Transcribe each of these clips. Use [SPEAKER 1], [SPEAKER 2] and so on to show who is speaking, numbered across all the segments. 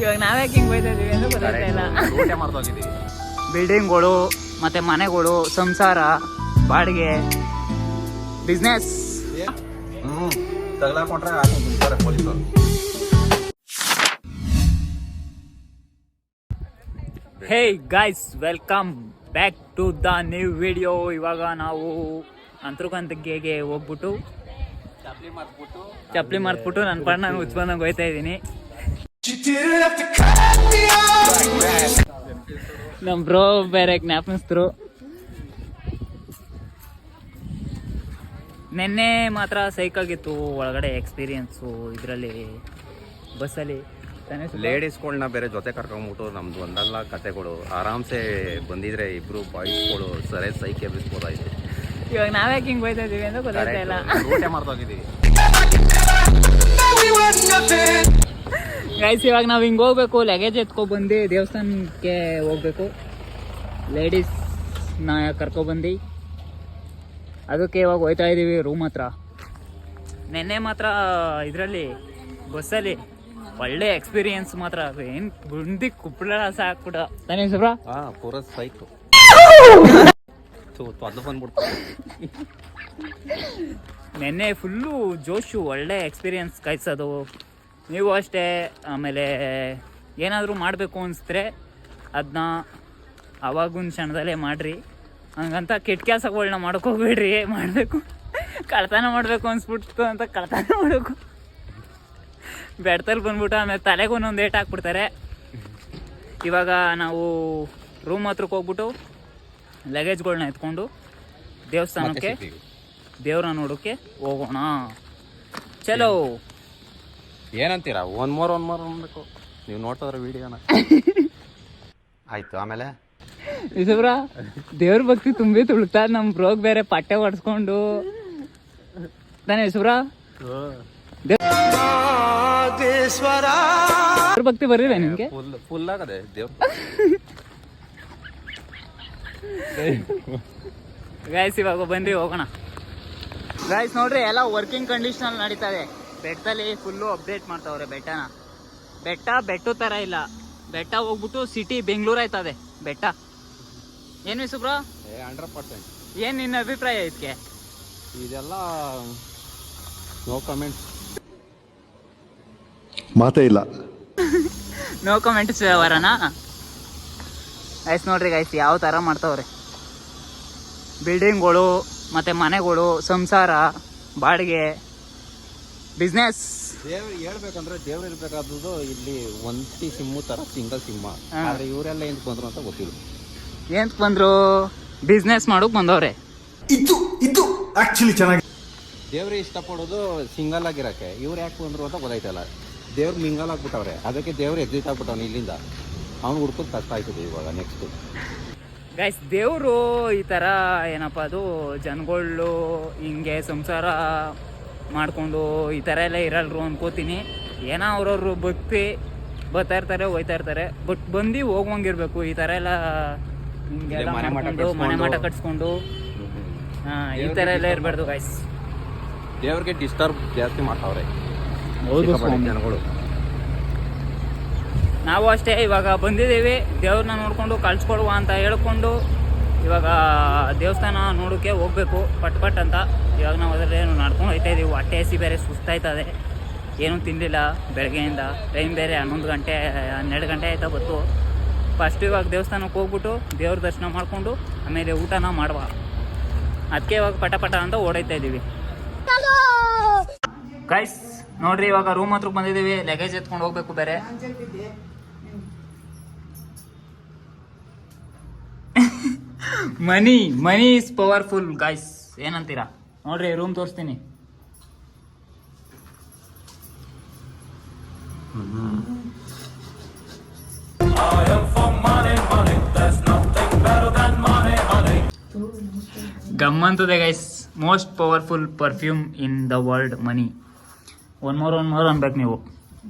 [SPEAKER 1] ಇವಾಗ ನಾವ್ಯಾಕೆ ಹಿಂಗ್ ಹೋಯ್ತಾ ಇದೀವಿ ಅಂತ ಗೊತ್ತಾಗ್ತಾ ಇಲ್ಲ. ಬಿಲ್ಡಿಂಗ್ಗಳು ಮತ್ತೆ ಮನೆಗಳು, ಸಂಸಾರ, ಬಾಡಿಗೆ, business. Hey guys, welcome back to the new video. ಇವಾಗ ನಾವು ಅಂತರ್ಗಂತಿಗೆಗೆ ಹೋಗ್ಬಿಟ್ಟು ಚಪ್ಲಿ ಮಾರ್ತ್ಬಿಟ್ಟು ನನ್ನ ಪಾಡ್ ನಾನು ಉಚ್ಕೊಂಡಂಗೆ ಹೋಯ್ತಾ ಇದ್ದೀನಿ. ನಮ್ಮ ಬ್ರೋ ಬೇರೆ ಜ್ಞಾಪನಿಸ್ತರು. ನೆನ್ನೆ ಮಾತ್ರ ಸೈಕಾಗಿತ್ತು ಒಳಗಡೆ ಎಕ್ಸ್ಪೀರಿಯನ್ಸು ಇದರಲ್ಲಿ, ಬಸ್ಸಲ್ಲಿ.
[SPEAKER 2] ಲೇಡೀಸ್ಗಳನ್ನ ಬೇರೆ ಜೊತೆ ಕರ್ಕೊಂಡ್ಬಿಟ್ಟು ನಮ್ದು ಒಂದಲ್ಲ ಕತೆಗಳು ಆರಾಮ್ಸೆ ಬಂದಿದ್ರೆ ಇಬ್ರು ಬಾಯ್ಸ್ಗಳು ಸರಿ ಸೈಕ್ ಎಬ್ಬಿಸ್ಬೋದಾಯ್ತು.
[SPEAKER 1] ಇವಾಗ ನಾವ್ಯಾಕೆ ಹಿಂಗೆ ಹೋಯ್ತಾ ಇದೀವಿ ಅಂತ ಗೊತ್ತಾಗ್ತಾ ಇಲ್ಲ.
[SPEAKER 2] ಊಟ ಮಾಡ್ದೋಗಿದ್ದೀವಿ
[SPEAKER 1] ಗೈಸ್. ಇವಾಗ ನಾವು ಹಿಂಗೆ ಹೋಗ್ಬೇಕು, ಲಗೇಜ್ ಎತ್ಕೊಬಂದು ದೇವಸ್ಥಾನಕ್ಕೆ ಹೋಗ್ಬೇಕು. ಲೇಡೀಸ್ನ ಕರ್ಕೊಬಂದು ಅದಕ್ಕೆ ಇವಾಗ ಹೋಯ್ತಾ ಇದ್ದೀವಿ ರೂಮ್ ಹತ್ರ. ನೆನ್ನೆ ಮಾತ್ರ ಇದರಲ್ಲಿ ಬಸ್ಸಲ್ಲಿ ಒಳ್ಳೆ ಎಕ್ಸ್ಪೀರಿಯನ್ಸ್ ಮಾತ್ರ. ಏನು ಗುಂಡಿ ಕುಪ್ಪಳ ಸಾಕ್ಬಿಡ ತಾನೇ ಸುಬ್ರ?
[SPEAKER 2] ಪೂರ ಸೈಕು ಅದು ಬಂದ್ಬಿಡ್ತು.
[SPEAKER 1] ನೆನ್ನೆ ಫುಲ್ಲು ಜೋಶು, ಒಳ್ಳೆ ಎಕ್ಸ್ಪೀರಿಯನ್ಸ್ ಕಾಯ್ಸೋದು. ನೀವು ಅಷ್ಟೇ. ಆಮೇಲೆ ಏನಾದರೂ ಮಾಡಬೇಕು ಅನಿಸಿದ್ರೆ ಅದನ್ನ ಆವಾಗಿನ ಕ್ಷಣದಲ್ಲೇ ಮಾಡಿರಿ. ಹಂಗಂತ ಕೆಟ್ಟ ಕೆಲಸಗಳನ್ನ ಮಾಡ್ಕೋಬೇಡ್ರಿ. ಮಾಡಬೇಕು, ಕಳ್ತನ ಮಾಡಬೇಕು ಅನ್ಸ್ಬಿಡ್ತು ಅಂತ ಕಳ್ತನ ಮಾಡಬೇಕು. ಬೆಡ್ತಲ್ಲಿ ಬಂದ್ಬಿಟ್ಟು ಆಮೇಲೆ ತಲೆಗೂ ಒಂದೊಂದು ಏಟ್ ಹಾಕ್ಬಿಡ್ತಾರೆ. ಇವಾಗ ನಾವು ರೂಮ್ ಹತ್ರಕ್ಕೆ ಹೋಗ್ಬಿಟ್ಟು ಲಗೇಜ್ಗಳನ್ನ ಎತ್ಕೊಂಡು ದೇವಸ್ಥಾನಕ್ಕೆ ದೇವ್ರನ್ನ ನೋಡೋಕ್ಕೆ ಹೋಗೋಣ. ಚಲೋ.
[SPEAKER 2] ಏನಂತೀರಾ? ಒನ್ ಮೋರ್ ಅನ್ಬೇಕು. ನೀವು ನೋಡ್ತಾರ ವಿಡಿಯೋನ. ಆಯ್ತು. ಆಮೇಲೆ
[SPEAKER 1] ವಿಸುಬ್ರ ದೇವ್ರ ಭಕ್ತಿ ತುಂಬಿ ತುಳುಕ್ತಾ. ನಮ್ಮ ಬ್ರೋಗ್ ಬೇರೆ ಪಟ್ಟೆ ಹೊಡ್ಸ್ಕೊಂಡು ತಾನೇ ವಿಸುಬ್ರ? ದೇವ್ರ ಭಕ್ತಿ ಬರೀವೆ ನಿಮ್ಗೆ?
[SPEAKER 2] ಫುಲ್ ಆಗದೆ ದೇವ್ರ.
[SPEAKER 1] ಗೈಸ್ ಇವಾಗ ಬಂದ್ರಿ, ಹೋಗೋಣ. ಗೈಸ್ ನೋಡ್ರಿ, ಎಲ್ಲ ವರ್ಕಿಂಗ್ ಕಂಡೀಷನ್ ನಡೀತಾ ಇದೆ. ಬೆಟ್ಟದಲ್ಲಿ ಫುಲ್ಲು ಅಪ್ಡೇಟ್ ಮಾಡ್ತಾವ್ರೆ ಬೆಟ್ಟ ಥರ ಇಲ್ಲ. ಬೆಟ್ಟ ಹೋಗ್ಬಿಟ್ಟು ಸಿಟಿ ಬೆಂಗಳೂರು ಆಯ್ತದೆ ಬೆಟ್ಟ. ಏನು ವಿಸುಬ್ರ?
[SPEAKER 2] 100%.
[SPEAKER 1] ಏನು ನಿನ್ನ ಅಭಿಪ್ರಾಯ ಇದಕ್ಕೆ?
[SPEAKER 2] ಇದೆಲ್ಲ ನೋ ಕಮೆಂಟ್ಸ್.
[SPEAKER 3] ಮಾತೇ ಇಲ್ಲ.
[SPEAKER 1] ನೋ ಕಮೆಂಟ್ಸ್ ವ್ಯವಹಾರನಾ? ಗೈಸ್ ನೋಡ್ರಿ ಗೈಸ್, ಯಾವ ಥರ ಮಾಡ್ತಾವ್ರೆ. ಬಿಲ್ಡಿಂಗ್ಗಳು ಮತ್ತು ಮನೆಗಳು, ಸಂಸಾರ, ಬಾಡಿಗೆ, ಬಿಸ್ನೆಸ್.
[SPEAKER 2] ದೇವ್ರು ಹೇಳ್ಬೇಕಂದ್ರೆ ದೇವ್ರು ಇರ್ಬೇಕಾದದ್ದು ಇಲ್ಲಿ ಒಂಟಿ ಸಿಮ್ಮು ತರ ಸಿಂಗಲ್ ಸಿಂಹ. ಆದ್ರೆ ಇವರೆಲ್ಲ ಏನ್ ಬಂದ್ರು ಅಂತ ಗೊತ್ತಿಲ್ಲ.
[SPEAKER 1] ಏನ್ ಬಂದ್ರು? ಬಿಸ್ನೆಸ್ ಮಾಡೋಕ್ ಬಂದವ್ರೆ.
[SPEAKER 3] ಇದು ಆಕ್ಚುಲಿ ಚೆನ್ನಾಗಿ.
[SPEAKER 2] ದೇವ್ರು ಇಷ್ಟಪಡೋದು ಸಿಂಗಲ್ ಆಗಿರಕ್ಕೆ. ಇವ್ರು ಯಾಕೆ ಬಂದ್ರು ಅಂತ ಗೊತ್ತಾಯ್ತಲ್ಲ. ದೇವ್ರು ಮಿಂಗಲ್ ಆಗ್ಬಿಟ್ಟವ್ರೆ. ಅದಕ್ಕೆ ದೇವ್ರು ಎಕ್ಸಿಟ್ ಆಗ್ಬಿಟ್ಟವ್ನು ಇಲ್ಲಿಂದ. ಅವ್ನು ಹುಡ್ಕೋದು ಕಷ್ಟ ಆಯ್ತದೆ ಇವಾಗ ನೆಕ್ಸ್ಟ್.
[SPEAKER 1] ಗೈಸ್, ದೇವರು ಈ ಥರ ಏನಪ್ಪ ಅದು ಜನಗಳು ಹಿಂಗೆ ಸಂಸಾರ ಮಾಡಿಕೊಂಡು ಈ ಥರ ಎಲ್ಲ ಇರಲ್ರು ಅನ್ಕೋತೀನಿ. ಏನೋ ಅವ್ರವ್ರು ಭಕ್ತಿ ಬರ್ತಾ ಇರ್ತಾರೆ, ಹೋಯ್ತಾ ಇರ್ತಾರೆ. ಬಟ್ ಬಂದು ಹೋಗುವಂಗಿರ್ಬೇಕು. ಈ ಥರ ಎಲ್ಲ ಹಿಂಗೆಲ್ಲ ಮಾಡ್ಕೊಂಡು ಮನೆ ಮಠ ಕಟ್ಸ್ಕೊಂಡು ಈ ಥರ ಎಲ್ಲ ಇರಬಾರ್ದು ಗೈಸ್.
[SPEAKER 2] ದೇವ್ರಿಗೆ ಡಿಸ್ಟರ್ಬ್ ಜಾಸ್ತಿ ಮಾಡ್ತಾವ್ರೆ ಜನಗಳು.
[SPEAKER 1] ನಾವು ಅಷ್ಟೇ ಇವಾಗ ಬಂದಿದ್ದೀವಿ. ದೇವ್ರನ್ನ ನೋಡ್ಕೊಂಡು ಕಳ್ಸ್ಕೊಡುವ ಅಂತ ಹೇಳ್ಕೊಂಡು ಇವಾಗ ದೇವಸ್ಥಾನ ನೋಡೋಕ್ಕೆ ಹೋಗ್ಬೇಕು ಪಟ್ ಅಂತ. ಇವಾಗ ನಾವು ಅದರಲ್ಲಿ ಏನು ನಡ್ಕೊಂಡು ಹೋಗ್ತಾ ಇದ್ದೀವಿ. ಹೊಟ್ಟೆ ಹಸಿ ಬೇರೆ ಸುಸ್ತಾಯ್ತದೆ. ಏನೂ ತಿನ್ನಲಿಲ್ಲ ಬೆಳಗ್ಗೆಯಿಂದ. ಟೈಮ್ ಬೇರೆ 11 ಗಂಟೆ 12 ಗಂಟೆ ಆಯ್ತಾ ಬತ್ತು. ಫಸ್ಟ್ ಇವಾಗ ದೇವಸ್ಥಾನಕ್ಕೆ ಹೋಗ್ಬಿಟ್ಟು ದೇವ್ರ ದರ್ಶನ ಮಾಡಿಕೊಂಡು ಆಮೇಲೆ ಊಟನ ಮಾಡುವ. ಅದಕ್ಕೆ ಇವಾಗ ಪಟ ಅಂತ ಓಡೈತಾ ಇದ್ದೀವಿ. ಗೈಸ್ ನೋಡ್ರಿ, ಇವಾಗ ರೂಮ್ ಹತ್ರಕ್ಕೆ ಬಂದಿದ್ದೀವಿ. ಲಗೇಜ್ ಎತ್ಕೊಂಡು ಹೋಗ್ಬೇಕು ಬೇರೆ. Money is powerful guys. ಏನಂತೀರಾ? ನೋಡ್ರಿ, ರೂಮ್ ತೋರಿಸ್ತೀನಿ. ಗಮ್ಮಂತದೆ guys. Most powerful perfume in the world, money. One more ಅನ್ಬೇಕು ನೀವು.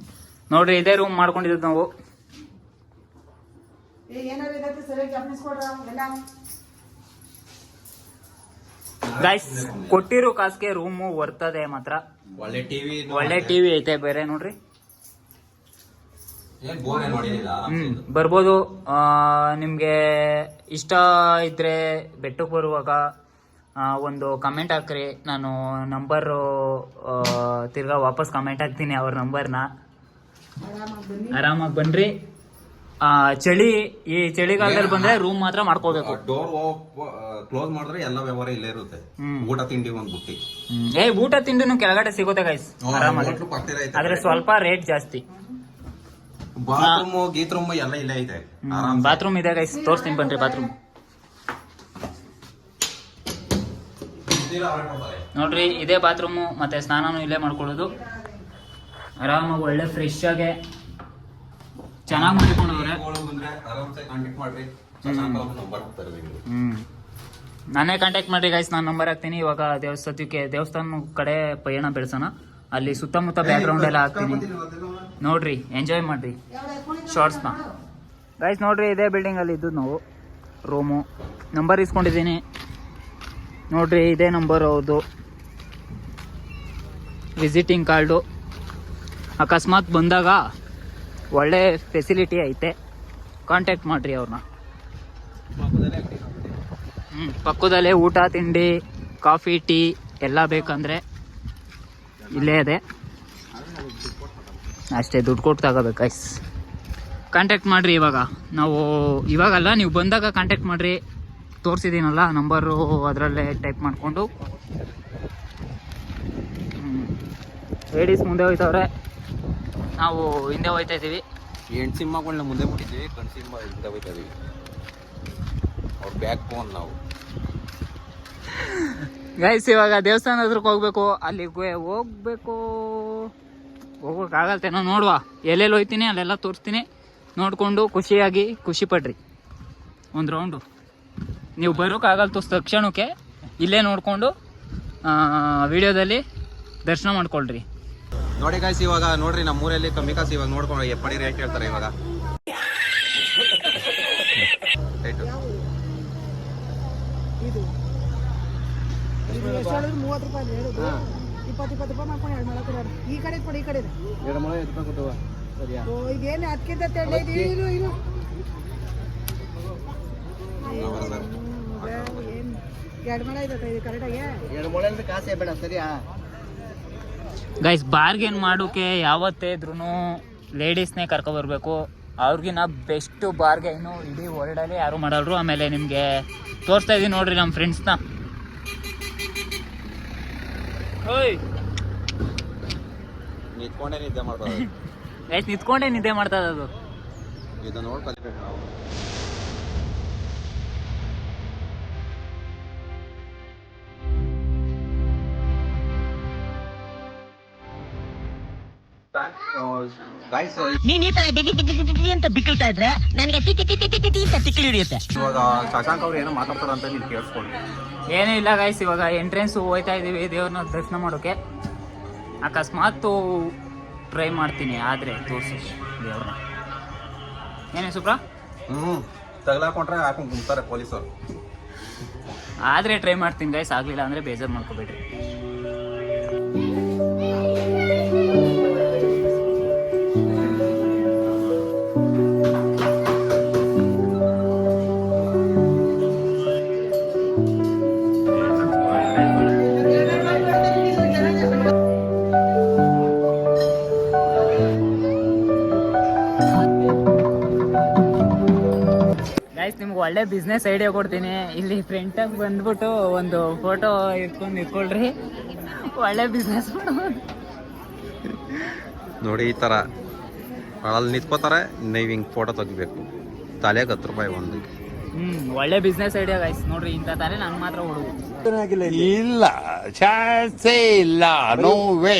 [SPEAKER 1] ನೋಡ್ರಿ, ಇದೇ ರೂಮ್ ಮಾಡ್ಕೊಂಡಿದ್ದು ನಾವು. ಗೈಸ್, ಕೊಟ್ಟಿರೋ ಕಾಸ್ಗೆ ರೂಮು ಬರ್ತದೆ ಮಾತ್ರ.
[SPEAKER 2] ಒಳ್ಳೆ ಟಿವಿ
[SPEAKER 1] ಒಳ್ಳೆ ಟಿವಿ ಐತೆ ಬೇರೆ. ನೋಡ್ರಿ,
[SPEAKER 2] ಏನ್ ಬೋರ್ ಏನು ಹೊಡೆಯಲಿಲ್ಲ.
[SPEAKER 1] ಬರ್ಬೋದು. ನಿಮಗೆ ಇಷ್ಟ ಇದ್ರೆ ಬೆಟ್ಟಕ್ಕೆ ಬರುವಾಗ ಒಂದು ಕಮೆಂಟ್ ಹಾಕ್ರಿ. ನಾನು ನಂಬರು ತಿರ್ಗಾ ವಾಪಸ್ ಕಮೆಂಟ್ ಹಾಕ್ತೀನಿ ಅವ್ರ ನಂಬರ್ನ. ಆರಾಮಾಗಿ ಬನ್ರಿ. ಚಳಿ ಈ ಚಳಿಗಾಲದಲ್ಲಿ ಬಂದ್ರೆ ರೂಮ್ ಮಾತ್ರ ಮಾಡ್ಕೋಬೇಕು.
[SPEAKER 2] ಡೋರ್ ಕ್ಲೋಸ್ ಮಾಡಿದ್ರೆ ಎಲ್ಲ ವ್ಯವಹಾರ ಇಲ್ಲೇ ಇರುತ್ತೆ. ಊಟ ತಿಂಡಿ ಒಂದ್ ಬುಟ್ಟಿ.
[SPEAKER 1] ಊಟ ತಿಂಡಿನೂ ಕೆಳಗಡೆ ಸಿಗುತ್ತೆ ಗೈಸ್, ಆರಾಮಾಗಿ. ಆದ್ರೆ ಸ್ವಲ್ಪ ರೇಟ್ ಜಾಸ್ತಿ.
[SPEAKER 2] ಬಾತ್ರೂಮ್ ಗೀತ್ರೂಮ್ ಎಲ್ಲ ಇಲ್ಲೇ ಐತೆ.
[SPEAKER 1] ಬಾತ್ರೂಮ್ ಇದೆ ಗೈಸ್, ತೋರಿಸ್ತೀನಿ ಬನ್ರಿ ಬಾತ್ರೂಮ್. ನೋಡ್ರಿ ಇದೇ ಬಾತ್ರೂಮು, ಮತ್ತೆ ಸ್ನಾನನೂ ಇಲ್ಲೇ ಮಾಡ್ಕೊಳ್ಳೋದು. ಆರಾಮಾಗಿ ಒಳ್ಳೆ ಫ್ರೆಶ್ ಆಗಿ ಚೆನ್ನಾಗಿ ಮಾಡಿಕೊಂಡವ್ರೆ. ನಾನೇ ಕಾಂಟ್ಯಾಕ್ಟ್ ಮಾಡ್ರಿ ಗೈಸ್, ನಾನು ನಂಬರ್ ಹಾಕ್ತೀನಿ. ಇವಾಗ ಸದ್ಯಕ್ಕೆ ದೇವಸ್ಥಾನ ಕಡೆ ಪಯಣ ಬೆಳೆಸೋಣ. ಅಲ್ಲಿ ಸುತ್ತಮುತ್ತ ಬ್ಯಾಕ್ ಗ್ರೌಂಡ್ ಎಲ್ಲ ಹಾಕ್ತೀನಿ, ನೋಡ್ರಿ ಎಂಜಾಯ್ ಮಾಡ್ರಿ ಶಾರ್ಟ್ಸ್ನ. ಗೈಸ್ ನೋಡ್ರಿ ಇದೇ ಬಿಲ್ಡಿಂಗ್ ಅಲ್ಲಿ ಇದ್ದು ನಾವು ರೂಮು. ನಂಬರ್ ಇಸ್ಕೊಂಡಿದ್ದೀನಿ ನೋಡ್ರಿ, ಇದೇ ನಂಬರ್ ಅವ್ರದ್ದು, ವಿಸಿಟಿಂಗ್ ಕಾರ್ಡು. ಅಕಸ್ಮಾತ್ ಬಂದಾಗ ಒಳ್ಳೆ ಫೆಸಿಲಿಟಿ ಐತೆ, ಕಾಂಟ್ಯಾಕ್ಟ್ ಮಾಡ್ರಿ ಅವ್ರನ್ನ. ಪಕ್ಕದಲ್ಲೇ ಊಟ ತಿಂಡಿ ಕಾಫಿ ಟೀ ಎಲ್ಲ ಬೇಕಂದ್ರೆ ಇಲ್ಲೇ ಇದೆ, ಅಷ್ಟೇ ದುಡ್ಡು ಕೊಟ್ಟು ತಗೋಬೇಕು ಗೈಸ್. ಕಾಂಟ್ಯಾಕ್ಟ್ ಮಾಡಿರಿ. ಇವಾಗಲ್ಲ, ನೀವು ಬಂದಾಗ ಕಾಂಟ್ಯಾಕ್ಟ್ ಮಾಡಿರಿ. ತೋರಿಸಿದ್ದೀನಲ್ಲ ನಂಬರು, ಅದರಲ್ಲೇ ಟೈಪ್ ಮಾಡಿಕೊಂಡು. ಲೇಡೀಸ್ ಮುಂದೆ ಹೋಯ್ತವ್ರೆ, ನಾವು ಹಿಂದೆ ಹೋಯ್ತಾ ಇದ್ದೀವಿ.
[SPEAKER 2] ಹೆಣ್ಣು ಸಿಂಹಗಳನ್ನ ಮುಂದೆ ಬಿಟ್ಟಿದ್ದೀವಿ, ಗಂಡು ಸಿಂಹ ಹಿಂದೆ ಹೋಯ್ತಾ ಇದೀವಿ. ಅವ್ರ ಬ್ಯಾಕ್ ಫೋನ್ ನಾವು.
[SPEAKER 1] ಗೈಸ್ ಇವಾಗ ದೇವಸ್ಥಾನ ಹತ್ರಕ್ಕೆ ಹೋಗ್ಬೇಕು. ಅಲ್ಲಿಗೆ ಹೋಗೋಕ್ಕಾಗಲ್ತೇನೋ ನೋಡುವ. ಎಲ್ಲೆಲ್ಲಿ ಹೋಯ್ತೀನಿ ಅಲ್ಲೆಲ್ಲ ತೋರಿಸ್ತೀನಿ, ನೋಡಿಕೊಂಡು ಖುಷಿಯಾಗಿ ಖುಷಿ ಪಡ್ರಿ. ಒಂದು ರೌಂಡು ನೀವು ಬರೋಕ್ಕಾಗಲ್ತು ತಕ್ಷಣಕ್ಕೆ, ಇಲ್ಲೇ ನೋಡಿಕೊಂಡು ವಿಡಿಯೋದಲ್ಲಿ ದರ್ಶನ ಮಾಡ್ಕೊಳ್ರಿ.
[SPEAKER 2] ನೋಡಿ ಗಾಯ್ಸ್, ಇವಾಗ ನೋಡ್ರಿ ನಮ್ಮೂರಲ್ಲಿ ಕಮ್ಮಿ ಕಾಸು ಇವಾಗ ನೋಡ್ಕೊಂಡು ಎಪ್ಪಡಿ ರೇಟ್ ಹೇಳ್ತಾರೆ ಇವಾಗ.
[SPEAKER 4] ಈ ಕಡೆ ಕೊಡಿ, ಈ ಕಡೆ ಇದೇನು ಅದಕ್ಕಿಂತ
[SPEAKER 1] ಗೈಸ್ ಬಾರ್ಗೇನ್ ಮಾಡೋಕೆ ಯಾವತ್ತೇ ಇದ್ರೂ ಲೇಡೀಸ್ನೇ ಕರ್ಕೊಬರ್ಬೇಕು. ಅವ್ರಿಗಿನ್ನ ಬೆಸ್ಟ್ ಬಾರ್ಗೇನು ಇಡೀ ವರ್ಲ್ಡಲ್ಲಿ ಯಾರು ಮಾಡಲ್ರು. ಆಮೇಲೆ ನಿಮಗೆ ತೋರಿಸ್ತಾ ಇದೀನಿ ನೋಡ್ರಿ ನಮ್ಮ ಫ್ರೆಂಡ್ಸ್ನ.
[SPEAKER 2] ನಿಂತ್ಕೊಂಡೇ ನಿದ್ದೆ ಮಾಡ್ತಾರೆ
[SPEAKER 1] ಗೈಸ್, ನಿಂತ್ಕೊಂಡೇ ನಿದ್ದೆ ಮಾಡ್ತಾ ಇರೋದು.
[SPEAKER 2] ಇದು ನೋಡಿ ಕಲಿಬೇಕು ನಾವು.
[SPEAKER 5] ನೀನ್ ಈ ತರ ಡಿಗಿ ಅಂತ ಬಿಕ್ಕಳ್ತಾ ಇದ್ರೆ ನನಗೆ ಟಿ ಅಂತ ತಿಕ್ಲಿ ಹಿಡಿಯುತ್ತೆ.
[SPEAKER 2] ಇವಾಗ ಶಶಾಂಕ್ ಅವ್ರು ಏನೋ ಮಾತಾಡ್ತಾರ ಅಂತ ನೀವು ಕೇಳಿಸ್ಕೊಳ್ಳಿ.
[SPEAKER 1] ಏನೂ ಇಲ್ಲ ಗೈಸ್, ಇವಾಗ ಎಂಟ್ರೆನ್ಸು ಹೋಯ್ತಾ ಇದ್ದೀವಿ ದೇವ್ರನ್ನ ದರ್ಶನ ಮಾಡೋಕೆ. ಅಕಸ್ಮಾತ್ ಟ್ರೈ ಮಾಡ್ತೀನಿ, ಆದರೆ ತೋರಿಸಿ ದೇವ್ರನ್ನ. ಏನೇ ಸುಬ್ರ
[SPEAKER 2] ತಗಲಾಕೊಂಡ್ರೆ ಹಾಕೊಂಡು ಕುಂತಾರೆ ಪೊಲೀಸರು.
[SPEAKER 1] ಆದರೆ ಟ್ರೈ ಮಾಡ್ತೀನಿ ಗೈಸ್, ಆಗಲಿಲ್ಲ ಅಂದರೆ ಬೇಜಾರು ಮಾಡ್ಕೋಬೇಡ್ರಿ. ನಿಮ್ಗೆ ಒಳ್ಳೆ ಬಿಸ್ನೆಸ್ ಐಡಿಯಾ ಕೊಡ್ತೀನಿ. ಇಲ್ಲಿ ಫ್ರಂಟಾಗಿ ಬಂದ್ಬಿಟ್ಟು ಒಂದು ಫೋಟೋ ಇಟ್ಕೊಳ್ರಿ, ಒಳ್ಳೆ ಬಿಸ್ನೆಸ್
[SPEAKER 2] ನೋಡಿ. ಈ ಥರ ಅಲ್ಲಿ ನಿಂತ್ಕೋತಾರೆ, ನೀವು ಹಿಂಗೆ ಫೋಟೋ ತೆಗಿಬೇಕು. ತಲೆಗೆ 10 ರೂಪಾಯಿ ಒಂದು.
[SPEAKER 1] ಒಳ್ಳೆ ಬಿಸ್ನೆಸ್ ಐಡಿಯಾ ಗೈಸ್. ನೋಡ್ರಿ ಇಂಥ ತಲೆ ನಾನು ಮಾತ್ರ ಹುಡುಗು
[SPEAKER 3] ಇಲ್ಲ, ಚಾನ್ಸೇ ಇಲ್ಲ, ನೋ ವೇ.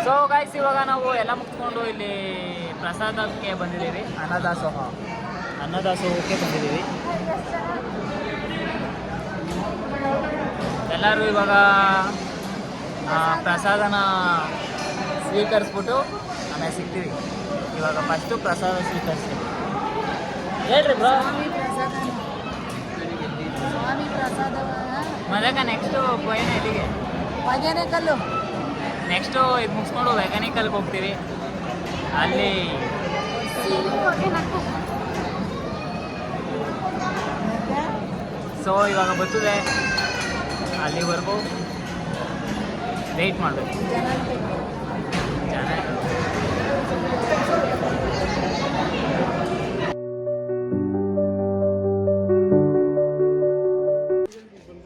[SPEAKER 1] ಸೊ ಗೈಸ್ ಇವಾಗ ನಾವು ಎಲ್ಲ ಮುಗಿಸ್ಕೊಂಡು ಇಲ್ಲಿ ಪ್ರಸಾದಕ್ಕೆ ಬಂದಿದ್ದೀವಿ. ಅನ್ನದಾಸೋಹಕ್ಕೆ ಬಂದಿದ್ದೀವಿ. ಎಲ್ಲರೂ ಇವಾಗ ಪ್ರಸಾದನ ಸ್ವೀಕರಿಸ್ಬಿಟ್ಟು ಆಮೇಲೆ ಸಿಗ್ತೀವಿ. ಇವಾಗ ಫಸ್ಟು ಪ್ರಸಾದ ಸ್ವೀಕರಿಸ್ತೀವಿ. ಹೇಳ್ರಿ ಬ್ರೋ. ಮದಕ ನೆಕ್ಸ್ಟು ಇಲ್ಲಿಗೆ
[SPEAKER 4] ಬಗೆನೆಕಲ್ಲು.
[SPEAKER 1] ನೆಕ್ಸ್ಟು ಇದು ಮುಗಿಸ್ಕೊಂಡು ವೆಗಾನಿಕಲ್ಗೆ ಹೋಗ್ತೀವಿ. ಅಲ್ಲಿ ಸೊ ಇವಾಗ ಬರ್ತದೆ, ಅಲ್ಲಿವರೆಗೂ ವೆಯ್ಟ್ ಮಾಡಬೇಕು.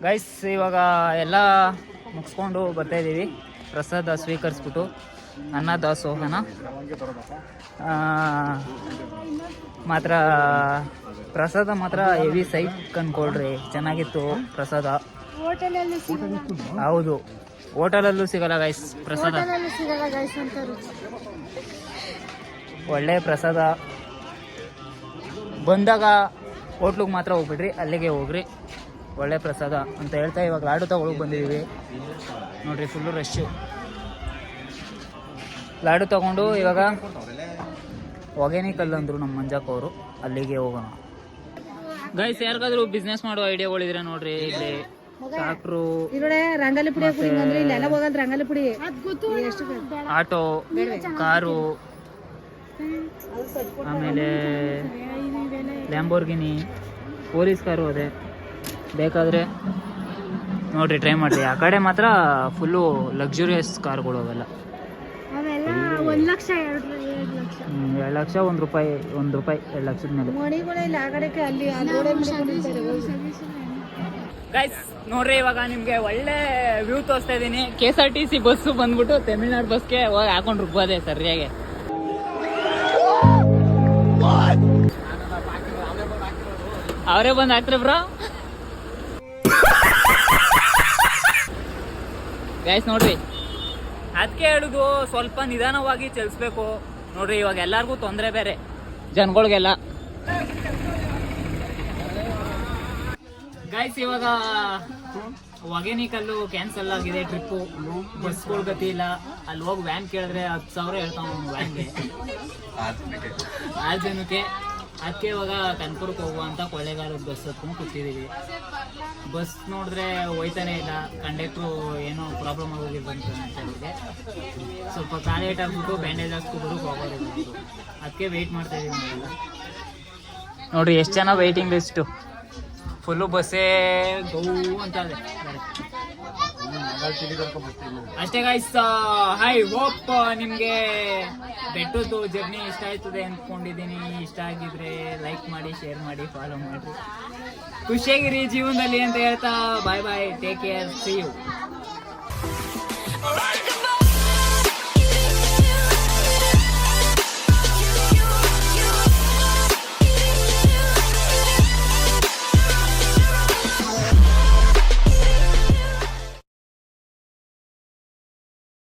[SPEAKER 1] ಗೈಸ್ ಇವಾಗ ಎಲ್ಲ ಮುಗಿಸ್ಕೊಂಡು ಬರ್ತಾಯಿದ್ದೀವಿ. ಪ್ರಸಾದ ಸ್ವೀಕರಿಸ್ಬಿಟ್ಟು ಅನ್ನ ದಾಸೋಹನ ಮಾತ್ರ ಪ್ರಸಾದ ಮಾತ್ರ ಹೆವಿ ಸೈಟ್ ಕಂಡ್ಕೊಳ್ರಿ, ಚೆನ್ನಾಗಿತ್ತು ಪ್ರಸಾದ. ಹೌದು, ಹೋಟೆಲಲ್ಲೂ ಸಿಗಲ್ಲ ಗೈಸ್ ಪ್ರಸಾದ, ಒಳ್ಳೆ ಪ್ರಸಾದ. ಬಂದಾಗ ಹೋಟ್ಲಿಗೆ ಮಾತ್ರ ಹೋಗ್ಬಿಡ್ರಿ, ಅಲ್ಲಿಗೆ ಹೋಗ್ರಿ, ಒಳ್ಳೆ ಪ್ರಸಾದ ಅಂತ ಹೇಳ್ತಾ ಇವಾಗ ಲಾಡು ತಗೊಳಕ್ಕೆ ಬಂದಿದ್ದೀವಿ. ನೋಡ್ರಿ ಫುಲ್ಲು ರಶ್ಶು. ಲಾಡು ತಗೊಂಡು ಇವಾಗ ಹೊಗೇನಕಲ್ ಅಂದರು ನಮ್ಮ ಮಂಜಪ್ಪ ಅವರು, ಅಲ್ಲಿಗೆ ಹೋಗೋಣ. ಗೈಸ್ ಯಾರಿಗಾದ್ರೂ ಬಿಸ್ನೆಸ್ ಮಾಡೋ ಐಡಿಯಾಗಳಿದ್ರೆ ನೋಡ್ರಿ, ಇಲ್ಲಿ ಟ್ರಾಕ್ಟ್ರು,
[SPEAKER 4] ರಂಗೋಲಿ ಪುಡಿ ಇಲ್ಲೆಲ್ಲ ಹೋಗಲ್ ರಂಗೋಲಿ ಪುಡಿ,
[SPEAKER 1] ಆಟೋ, ಕಾರು, ಆಮೇಲೆ ಲ್ಯಾಂಬೋರ್ಗಿನಿ, ಪೊಲೀಸ್ ಕಾರು ಅದೇ ಬೇಕಾದರೆ ನೋಡ್ರಿ ಟ್ರೈ ಮಾಡಿರಿ. ಆ ಕಡೆ ಮಾತ್ರ ಫುಲ್ಲು ಲಕ್ಸುರಿಯಸ್ ಕಾರ್ಗಳು ಅವೆಲ್ಲ.
[SPEAKER 4] 1 ಲಕ್ಷ 2 ಲಕ್ಷ
[SPEAKER 1] 2 ಲಕ್ಷ, $1 2 ಲಕ್ಷದ ಮೇಲೆ. ಗೈಸ್ ನೋಡ್ರಿ ಇವಾಗ ನಿಮಗೆ ಒಳ್ಳೆ ವ್ಯೂ ತೋರಿಸ್ತಾ ಇದ್ದೀನಿ. KSRTC ಬಸ್ಸು ಬಂದ್ಬಿಟ್ಟು ತಮಿಳ್ನಾಡು ಬಸ್ಗೆ ಹೋಗಿ ಹಾಕೊಂಡು ರುಬ್ಬೋದೆ ಸರಿಯಾಗಿ. ಅವರೇ ಬಂದು ಹಾಕ್ರಿ ಬ್ರೋ. ಗೈಸ್ ನೋಡ್ರಿ, ಅದಕ್ಕೆ ಹೇಳುದು ಸ್ವಲ್ಪ ನಿಧಾನವಾಗಿ ಚಲಿಸ್ಬೇಕು. ನೋಡ್ರಿ ಇವಾಗ ಎಲ್ಲರಿಗೂ ತೊಂದರೆ ಬೇರೆ, ಜನಗಳಿಗೆಲ್ಲ. ಗೈಸ್ ಇವಾಗ ಹೊಗೇನಕಲ್ಲು ಕ್ಯಾನ್ಸಲ್ ಆಗಿದೆ ಟ್ರಿಪ್ಪು, ಬಸ್ಗಳು ಗತಿ ಇಲ್ಲ. ಅಲ್ಲಿ ಹೋಗಿ ವ್ಯಾನ್ ಕೇಳಿದ್ರೆ 10,000 ಹೇಳ್ತಾವ ವ್ಯಾನ್ಗೆ 6 ಜನಕ್ಕೆ. ಅದಕ್ಕೆ ಇವಾಗ ಕನ್ಪುರಕ್ಕೆ ಹೋಗುವ ಅಂತ ಕೊಳ್ಳೇಗಾಲದ ಬಸ್ ಹತ್ಕೊಂಡು ಕೂತಿದ್ದೀವಿ. ಬಸ್ ನೋಡಿದ್ರೆ ಹೋಯ್ತಾನೆ ಇಲ್ಲ, ಕಂಡಕ್ಟ್ರು ಏನೋ ಪ್ರಾಬ್ಲಮ್ ಆಗೋಗಿ ಬಂತು ಅಂತ ಹೇಳಿದೆ. ಸ್ವಲ್ಪ ಕಾಲು ಏಟ್ ಆಗ್ಬಿಟ್ಟು ಬ್ಯಾಂಡೇಜ್ ಹಾಕ್ಸ್ಕೊಬರೋಕೆ ಹೋಗೋದು, ಅದಕ್ಕೆ ವೆಯ್ಟ್ ಮಾಡ್ತಾ ಇದ್ದೀವಿ ನಾವೆಲ್ಲ. ನೋಡಿರಿ ಎಷ್ಟು ಜನ ವೆಯ್ಟಿಂಗ್ ಲಿಸ್ಟು, ಫುಲ್ಲು ಬಸ್ಸೇ ಗೌ ಅಂತ ಇದೆ. ಅಷ್ಟೇ ಗೈಸ್, ಹೈ ಹೋಪ್ ನಿಮಗೆ ಬೆಟ್ಟದ್ದು ಜರ್ನಿ ಇಷ್ಟ ಆಯ್ತದೆ ಅಂದ್ಕೊಂಡಿದ್ದೀನಿ. ಇಷ್ಟ ಆಗಿದ್ರೆ ಲೈಕ್ ಮಾಡಿ, ಶೇರ್ ಮಾಡಿ, ಫಾಲೋ ಮಾಡಿ. ಖುಷಿಯಾಗಿರಿ ಜೀವನದಲ್ಲಿ ಅಂತ ಹೇಳ್ತಾ ಬಾಯ್ ಬಾಯ್, ಟೇಕ್ ಕೇರ್, ಸಿ ಯು.